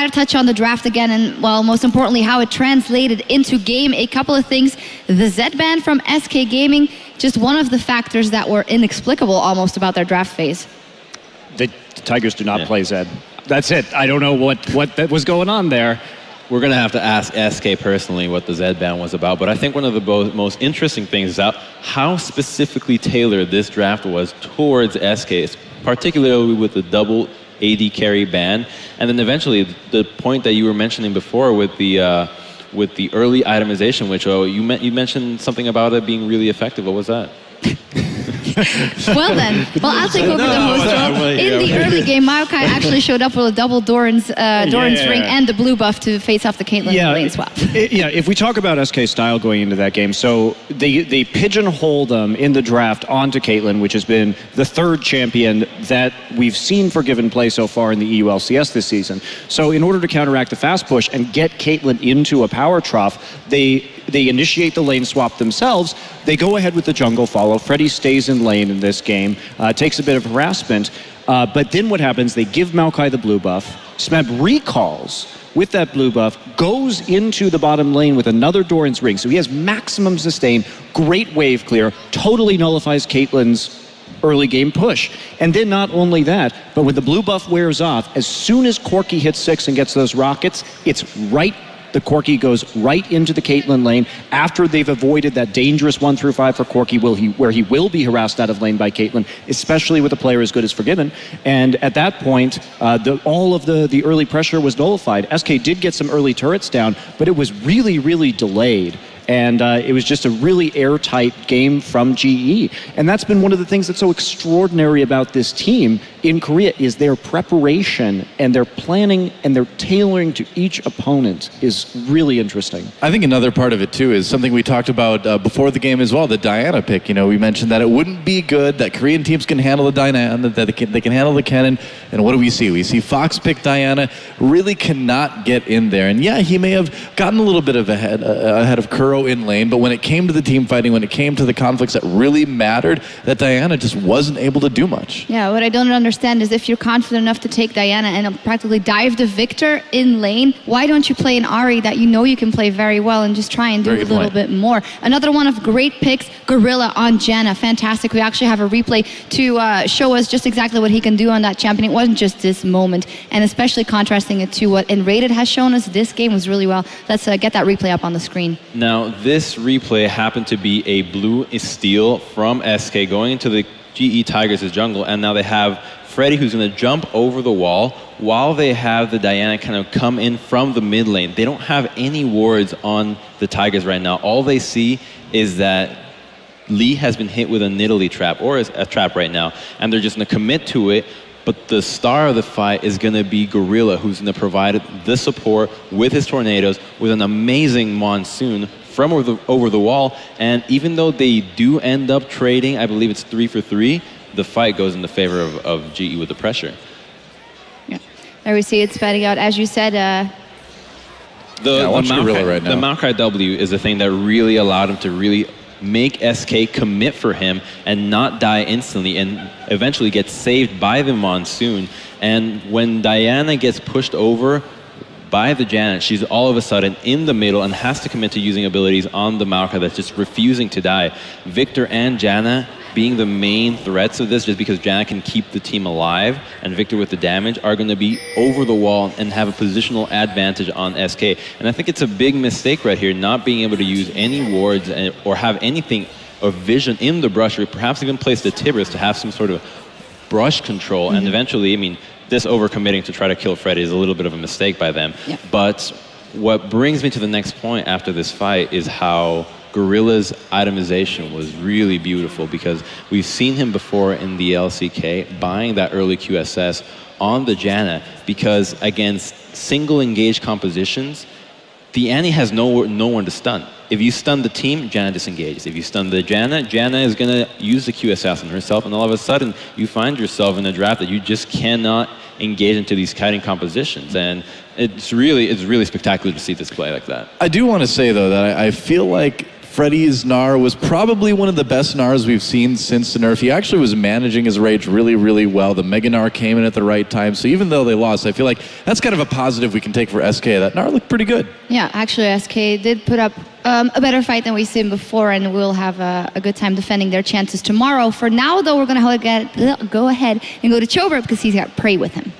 to touch on the draft again and, well, most importantly, how it translated into game. A couple of things. The Z ban from SK Gaming, just one of the factors that were inexplicable almost about their draft phase. The Tigers do not play Zed. That's it. I don't know what that was going on there. We're going to have to ask SK personally what the Zed ban was about, but I think one of the most interesting things is how specifically tailored this draft was towards SK, particularly with the double AD carry ban, and then eventually the point that you were mentioning before with the early itemization, which you mentioned something about it being really effective. What was that? Well then, I'll take over the host role. In the early game, Maokai actually showed up with a double Doran's ring and the blue buff to face off the Caitlyn lane swap. If we talk about SK style going into that game, so they pigeonhole them in the draft onto Caitlyn, which has been the third champion that we've seen for given play so far in the EULCS this season. So in order to counteract the fast push and get Caitlyn into a power trough, they initiate the lane swap themselves. They go ahead with the jungle follow. Freddy stays in lane in this game, takes a bit of harassment, but then what happens, they give Maokai the blue buff, Smeb recalls with that blue buff, goes into the bottom lane with another Doran's ring, so he has maximum sustain, great wave clear, totally nullifies Caitlyn's early game push. And then not only that, but when the blue buff wears off, as soon as Corki hits 6 and gets those rockets, it's right. The Corki goes right into the Caitlyn lane after they've avoided that dangerous 1-5 for Corki, where he will be harassed out of lane by Caitlyn, especially with a player as good as Forgiven. And at that point, all of the early pressure was nullified. SK did get some early turrets down, but it was really, really delayed. And it was just a really airtight game from GE. And that's been one of the things that's so extraordinary about this team in Korea is their preparation and their planning and their tailoring to each opponent is really interesting. I think another part of it too is something we talked about before the game as well, the Diana pick. You know, we mentioned that it wouldn't be good, that Korean teams can handle the Diana, that they can handle the cannon. And what do we see? We see Fox pick Diana, really cannot get in there. And yeah, he may have gotten a little bit of ahead of Kuro in lane, but when it came to the team fighting, when it came to the conflicts that really mattered, that Diana just wasn't able to do much. Yeah, what I don't understand is if you're confident enough to take Diana and practically dive the Victor in lane, why don't you play an Ahri that you know you can play very well and just try and do a little bit more? Another one of great picks, Gorilla on Janna. Fantastic. We actually have a replay to show us just exactly what he can do on that champion. It wasn't just this moment, and especially contrasting it to what Enrated has shown us. This game was really well. Let's get that replay up on the screen. Now, this replay happened to be a blue steal from SK going into the GE Tigers' jungle, and now they have Freddy who's going to jump over the wall while they have the Diana kind of come in from the mid lane. They don't have any wards on the Tigers right now. All they see is that Lee has been hit with a Nidalee trap, or a trap right now, and they're just going to commit to it. But the star of the fight is going to be Gorilla, who's going to provide the support with his tornadoes, with an amazing monsoon from over the wall. And even though they do end up trading, I believe it's 3 for 3, the fight goes in the favor of GE with the pressure. Yeah, there we see it spatting out. As you said, the Maokai W is the thing that really allowed him to really make SK commit for him and not die instantly and eventually get saved by the monsoon. And when Diana gets pushed over by the Janet, she's all of a sudden in the middle and has to commit to using abilities on the Maokai that's just refusing to die. Victor and Janna being the main threats of this, just because Janna can keep the team alive and Victor with the damage, are going to be over the wall and have a positional advantage on SK. And I think it's a big mistake right here, not being able to use any wards or have anything of vision in the brush, or perhaps even place the Tibbers to have some sort of brush control. And eventually, I mean, this overcommitting to try to kill Freddy is a little bit of a mistake by them. Yeah. But what brings me to the next point after this fight is how Gorilla's itemization was really beautiful, because we've seen him before in the LCK buying that early QSS on the Janna, because against single engaged compositions, the Annie has no one to stun. If you stun the team, Janna disengages. If you stun the Janna is going to use the QSS on herself, and all of a sudden you find yourself in a draft that you just cannot engage into these kiting compositions. And it's really spectacular to see this play like that. I do want to say though that I feel like Freddy's Gnar was probably one of the best Gnars we've seen since the nerf. He actually was managing his rage really, really well. The Mega Gnar came in at the right time. So even though they lost, I feel like that's kind of a positive we can take for SK. That Gnar looked pretty good. Yeah, actually SK did put up a better fight than we've seen before, and we'll have a good time defending their chances tomorrow. For now, though, we're going to go ahead and go to Chober because he's got Prey with him.